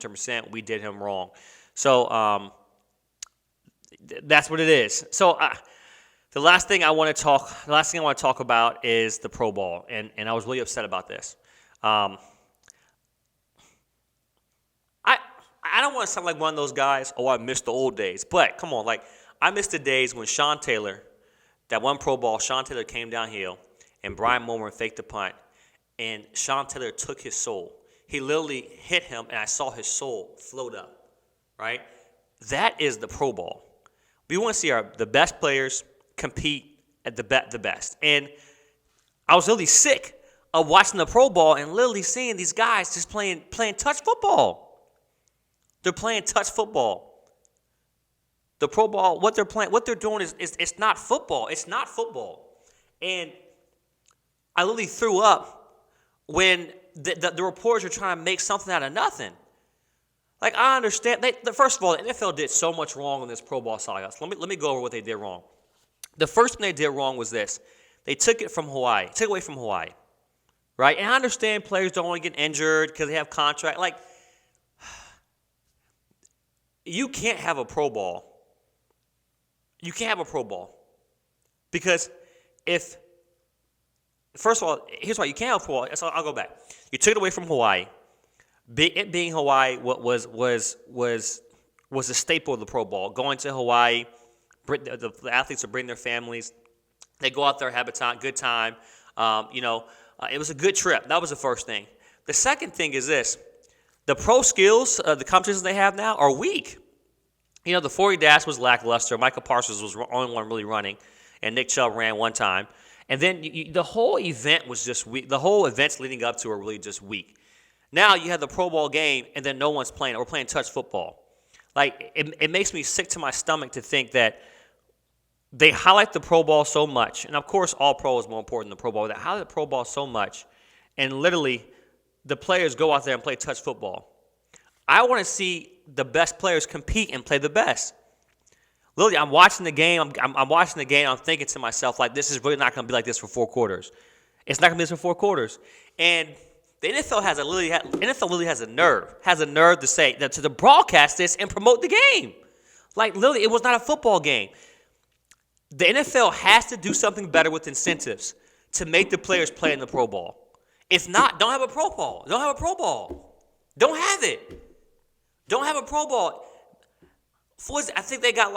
100%. We did him wrong. So that's what it is. So the last thing I want to talk about is the Pro Bowl, and I was really upset about this. I don't want to sound like one of those guys, I miss the old days. But, come on, I miss the days when Sean Taylor, that one Pro Bowl, Sean Taylor came downhill, and Brian Moore faked the punt, and Sean Taylor took his soul. He literally hit him, and I saw his soul float up, right? That is the Pro Bowl. We want to see the best players compete at the best. And I was really sick of watching the Pro Bowl and literally seeing these guys just playing touch football. They're playing touch football. The Pro Bowl, what they're doing is it's not football. It's not football. And I literally threw up when the reporters are trying to make something out of nothing. I understand. First of all, the NFL did so much wrong on this Pro Bowl saga. So let me go over what they did wrong. The first thing they did wrong was this. They took it from Hawaii. Took it away from Hawaii. Right? And I understand players don't want to get injured because they have contract. You can't have a Pro Bowl. You can't have a Pro Bowl. Because first of all, here's why you can't have a Pro Bowl. So I'll go back. You took it away from Hawaii. It being Hawaii was a staple of the Pro Bowl. Going to Hawaii, the athletes would bring their families. They go out there, have a good time. It was a good trip. That was the first thing. The second thing is this. The pro skills, the competitions they have now, are weak. The 40 dash was lackluster. Michael Parsons was the only one really running, and Nick Chubb ran one time. And then the whole event was just weak. The whole events leading up to are really just weak. Now you have the Pro Bowl game, and then no one's playing. We're playing touch football. It makes me sick to my stomach to think that they highlight the Pro Bowl so much. And, of course, all pro is more important than the Pro Bowl. They highlight the Pro Bowl so much, and literally the players go out there and play touch football. I want to see the best players compete and play the best. Literally, I'm watching the game. I'm watching the game. I'm thinking to myself, this is really not going to be like this for 4 quarters. It's not going to be this for 4 quarters. And the NFL literally has a nerve to say that to broadcast this and promote the game. Literally, it was not a football game. The NFL has to do something better with incentives to make the players play in the Pro Bowl. If not, don't have a Pro Bowl. Don't have a Pro Bowl. Don't have it. Don't have a Pro Bowl. I think they got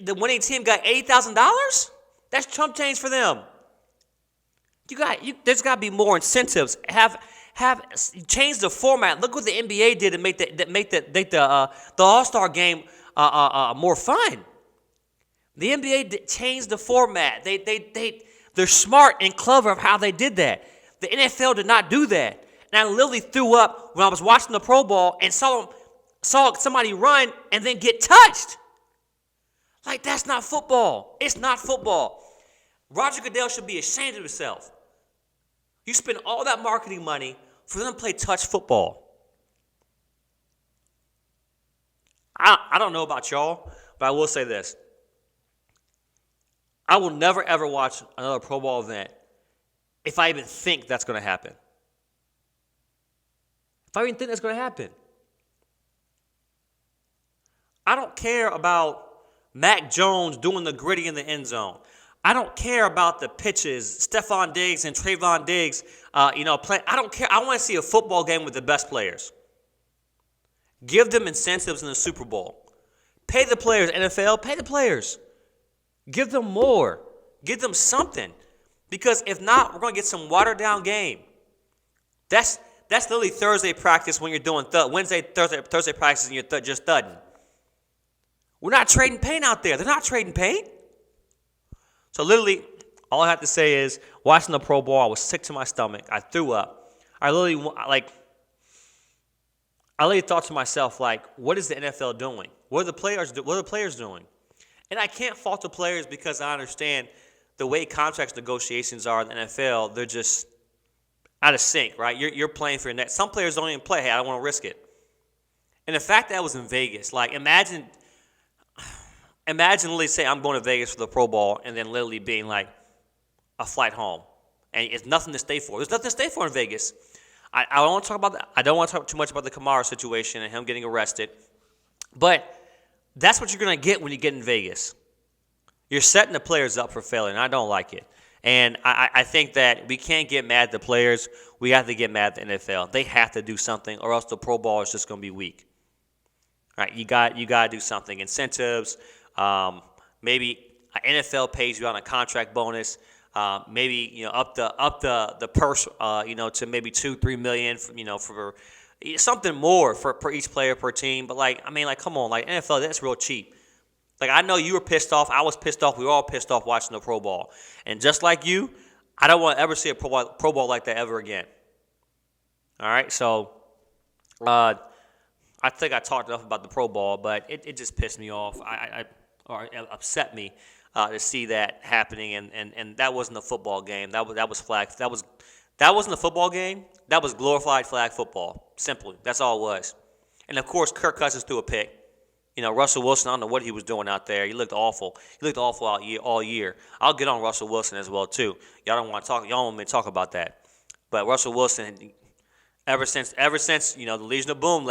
the winning team got $80,000. That's chump change for them. There's got to be more incentives. Change the format. Look what the NBA did to make the All-Star game more fun. The NBA changed the format. They're smart and clever of how they did that. The NFL did not do that. And I literally threw up when I was watching the Pro Bowl and saw somebody run and then get touched. That's not football. It's not football. Roger Goodell should be ashamed of himself. You spend all that marketing money for them to play touch football. I don't know about y'all, but I will say this. I will never, ever watch another Pro Bowl event if I even think that's going to happen. If I even think that's going to happen. I don't care about Mac Jones doing the gritty in the end zone. I don't care about the pitches, Stephon Diggs and Trayvon Diggs, playing. I don't care. I want to see a football game with the best players. Give them incentives in the Super Bowl. Pay the players, NFL, pay the players. Give them more. Give them something. Because if not, we're going to get some watered-down game. That's literally Thursday practice when you're doing Wednesday, Thursday practice and you're just thudding. We're not trading paint out there. They're not trading paint. So literally, all I have to say is, watching the Pro Bowl, I was sick to my stomach. I threw up. I literally thought to myself, what is the NFL doing? What are the players doing? And I can't fault the players because I understand the way contract negotiations are in the NFL. They're just out of sync, right? You're playing for your net. Some players don't even play. Hey, I don't want to risk it. And the fact that I was in Vegas, imagine literally say I'm going to Vegas for the Pro Bowl and then literally being a flight home. And it's nothing to stay for. There's nothing to stay for in Vegas. I don't want to talk about I don't want to talk too much about the Camaro situation and him getting arrested, but that's what you're gonna get when you get in Vegas. You're setting the players up for failure, and I don't like it. And I think that we can't get mad at the players. We have to get mad at the NFL. They have to do something, or else the Pro Bowl is just going to be weak. All right, you got to do something. Incentives, maybe NFL pays you on a contract bonus. Maybe up the purse, to maybe 2-3 million, for something more for each player per team. But come on, NFL, that's real cheap. I know you were pissed off. I was pissed off. We were all pissed off watching the Pro Bowl. And just like you, I don't want to ever see a Pro Bowl like that ever again. All right, so I think I talked enough about the Pro Bowl, but it just pissed me off. Or it upset me to see that happening, and that wasn't a football game. That was flag. That wasn't a football game. That was glorified flag football. Simply, that's all it was. And of course, Kirk Cousins threw a pick. Russell Wilson, I don't know what he was doing out there. He looked awful. He looked awful all year. I'll get on Russell Wilson as well too. Y'all don't want to talk. Y'all don't want me to talk about that. But Russell Wilson, ever since the Legion of Boom left.